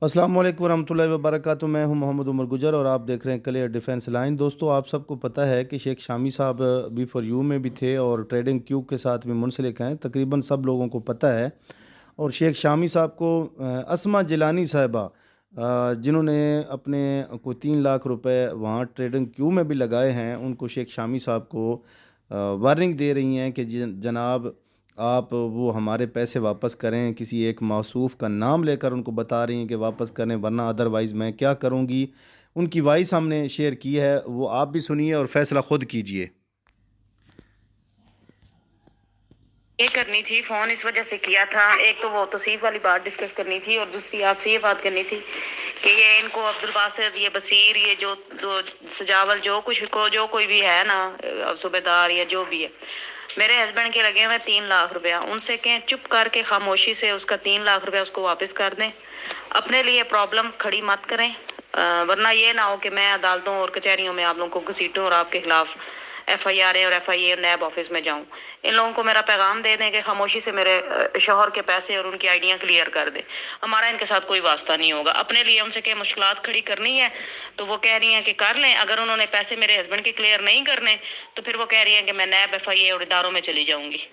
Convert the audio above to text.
अस्सलाम वालेकुम रहमतुल्लाहि व बरकातुहू। मैं हूं मोहम्मद उमर गुजर और आप देख रहे हैं क्लियर डिफेंस लाइन। दोस्तों, आप सबको पता है कि शेख शामी साहब बी फॉर यू में भी थे और ट्रेडिंग क्यूब के साथ भी मुंसलिक हैं। तकरीबन सब लोगों को पता है। और शेख शामी साहब को असमा जिलानी साहिबा, जिन्होंने अपने कोई 3 लाख रुपए वहाँ ट्रेडिंग क्यू में भी लगाए हैं, उनको शेख शामी साहब को वार्निंग दे रही हैं कि जनाब, आप वो हमारे पैसे वापस करें। किसी एक मौसूफ का नाम लेकर उनको बता रही हैं कि वापस करें, वरना अदरवाइज़ मैं क्या करूँगी। उनकी वॉइस हमने शेयर की है, वो आप भी सुनिए और फैसला खुद कीजिए। ये करनी थी, फोन इस वजह से किया था। एक तो वो तौसीफ वाली बात डिस्कस करनी थी और दूसरी आपसे ये बात करनी थी कि ये इनको अब्दुल बासित, ये बसीर, ये जो दो सजावल, जो कुछ को जो कोई भी है ना, सूबेदार या जो भी है, मेरे हस्बैंड के लगे हुए 3 लाख रुपया। उनसे कहें चुप करके खामोशी से उसका 3 लाख रुपया उसको वापस कर दें। अपने लिए प्रॉब्लम खड़ी मत करें, वरना ये ना हो कि मैं अदालतों और कचहरियों में आप लोगों को घसीटूं और आपके खिलाफ FIR और FIA नैब ऑफिस में जाऊं। इन लोगों को मेरा पैगाम दे दें कि खामोशी से मेरे शोहर के पैसे और उनकी आइडिया क्लियर कर दें। हमारा इनके साथ कोई वास्ता नहीं होगा। अपने लिए उनसे क्या मुश्किलात खड़ी करनी है तो वो कह रही हैं कि कर लें। अगर उन्होंने पैसे मेरे हस्बैंड के क्लियर नहीं करने तो फिर वो कह रही हैं कि मैं नैब FIA और इदारों में चली जाऊंगी।